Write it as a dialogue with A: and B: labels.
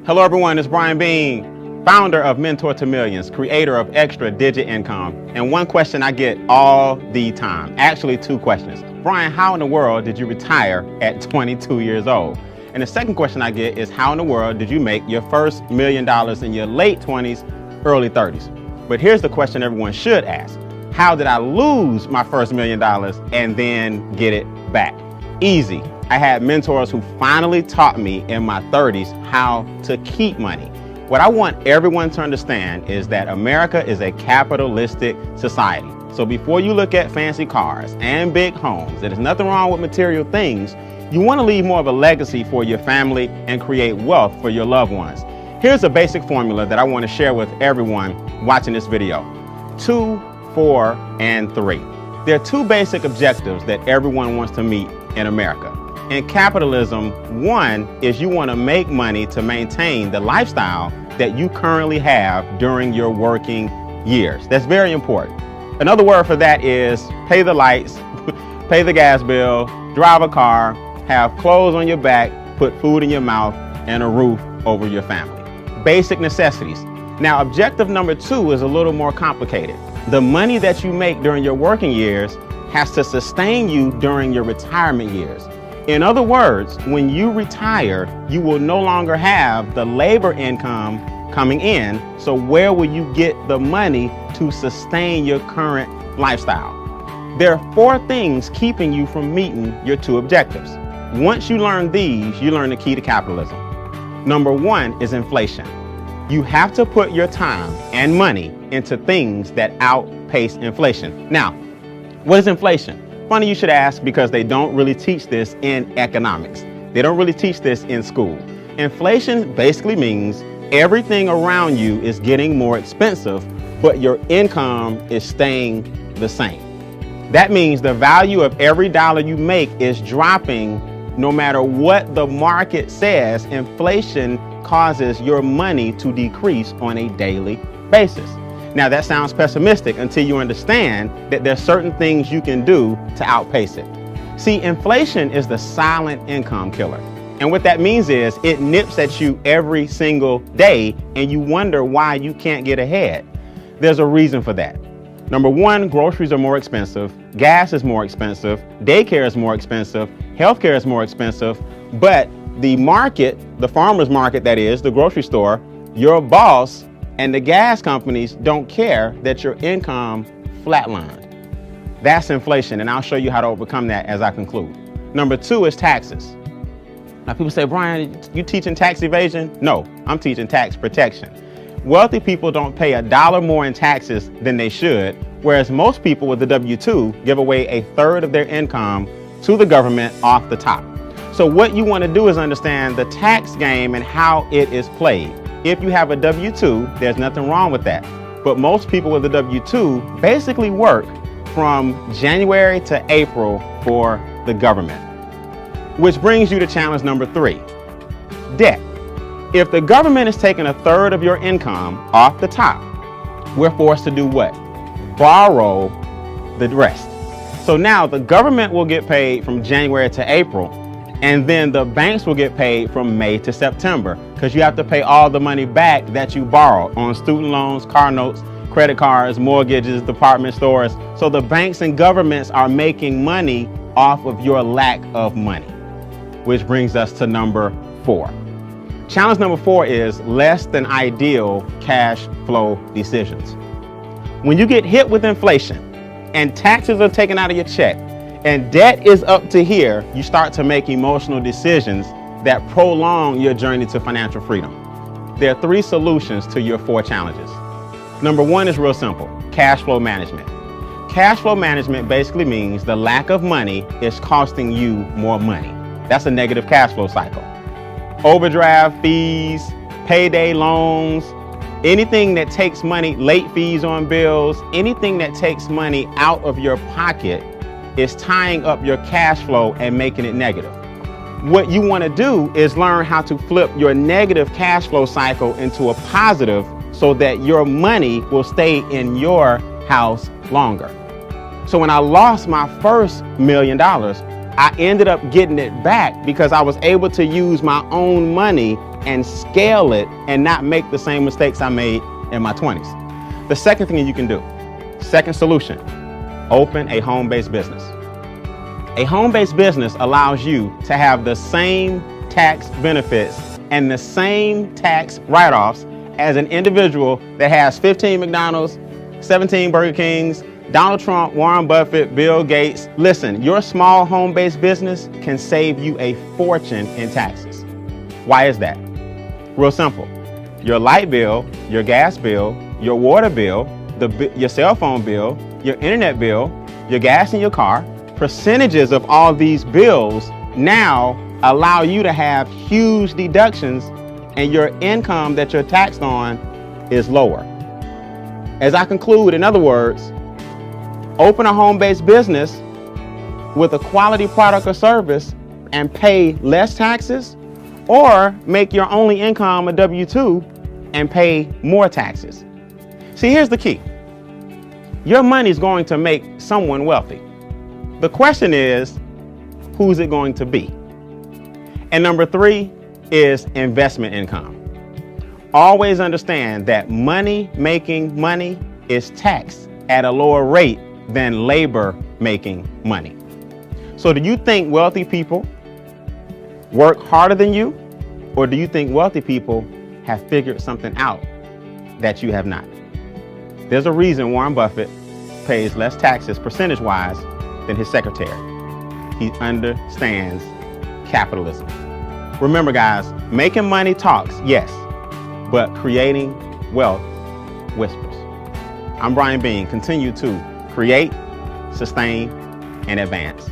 A: Hello everyone, it's Beane, founder of Mentor to Millions, creator of Extra Digit Income. And one question I get all the time, actually two questions. Brian, how in the world did you retire at 22 years old? And the second question I get is, how in the world did you make your first $1 million in your late 20s, early 30s? But here's the question everyone should ask. How did I lose my first $1 million and then get it back? Easy. I had mentors who finally taught me in my 30s how to keep money. What I want everyone to understand is that America is a capitalistic society. So before you look at fancy cars and big homes, there's nothing wrong with material things. You want to leave more of a legacy for your family and create wealth for your loved ones. Here's a basic formula that I want to share with everyone watching this video. 2, 4, and 3. There are two basic objectives that everyone wants to meet in America. In capitalism, one is you want to make money to maintain the lifestyle that you currently have during your working years. That's very important. Another word for that is pay the lights, pay the gas bill, drive a car, have clothes on your back, put food in your mouth, and a roof over your family. Basic necessities. Now, objective number 2 is a little more complicated. The money that you make during your working years has to sustain you during your retirement years. In other words, when you retire, you will no longer have the labor income coming in. So where will you get the money to sustain your current lifestyle? There are 4 things keeping you from meeting your 2 objectives. Once you learn these, you learn the key to capitalism. Number 1 is inflation. You have to put your time and money into things that outpace inflation. Now, what is inflation? Funny you should ask, because they don't really teach this in economics. They don't really teach this in school. Inflation basically means everything around you is getting more expensive, but your income is staying the same. That means the value of every dollar you make is dropping no matter what the market says. Inflation causes your money to decrease on a daily basis. Now that sounds pessimistic until you understand that there's certain things you can do to outpace it. See, inflation is the silent income killer. And what that means is it nips at you every single day and you wonder why you can't get ahead. There's a reason for that. Number 1, groceries are more expensive, gas is more expensive, daycare is more expensive, healthcare is more expensive, but the market, the farmer's market that is, the grocery store, your boss, and the gas companies don't care that your income flatlined. That's inflation, and I'll show you how to overcome that as I conclude. Number 2 is taxes. Now people say, Brian, you teaching tax evasion? No, I'm teaching tax protection. Wealthy people don't pay $1 more in taxes than they should, whereas most people with the W-2 give away 1/3 of their income to the government off the top. So what you want to do is understand the tax game and how it is played. If you have a W-2, there's nothing wrong with that. But most people with a W-2 basically work from January to April for the government. Which brings you to challenge number 3, debt. If the government is taking 1/3 of your income off the top, we're forced to do what? Borrow the rest. So now the government will get paid from January to April, and then the banks will get paid from May to September, because you have to pay all the money back that you borrowed on student loans, car notes, credit cards, mortgages, department stores. So the banks and governments are making money off of your lack of money, which brings us to number 4. Challenge number 4 is less than ideal cash flow decisions. When you get hit with inflation and taxes are taken out of your check, and debt is up to here, you start to make emotional decisions that prolong your journey to financial freedom. There are 3 solutions to your 4 challenges. Number 1 is real simple, cash flow management. Cash flow management basically means the lack of money is costing you more money. That's a negative cash flow cycle. Overdraft fees, payday loans, anything that takes money, late fees on bills, anything that takes money out of your pocket is tying up your cash flow and making it negative. What you want to do is learn how to flip your negative cash flow cycle into a positive so that your money will stay in your house longer. So when I lost my first $1 million, I ended up getting it back because I was able to use my own money and scale it and not make the same mistakes I made in my 20s. The second thing you can do, second solution, open a home-based business. A home-based business allows you to have the same tax benefits and the same tax write-offs as an individual that has 15 McDonald's, 17 Burger Kings, Donald Trump, Warren Buffett, Bill Gates. Listen, your small home-based business can save you a fortune in taxes. Why is that? Real simple. Your light bill, your gas bill, your water bill, your cell phone bill, your internet bill, your gas in your car, percentages of all these bills now allow you to have huge deductions, and your income that you're taxed on is lower. As I conclude, in other words, open a home-based business with a quality product or service and pay less taxes, or make your only income a W-2 and pay more taxes. See, here's the key. Your money is going to make someone wealthy. The question is, who's it going to be? And number 3 is investment income. Always understand that making money is taxed at a lower rate than labor making money. So do you think wealthy people work harder than you? Or do you think wealthy people have figured something out that you have not? There's a reason Warren Buffett pays less taxes percentage-wise than his secretary. He understands capitalism. Remember, guys, making money talks, yes, but creating wealth whispers. I'm Beane. Continue to create, sustain, and advance.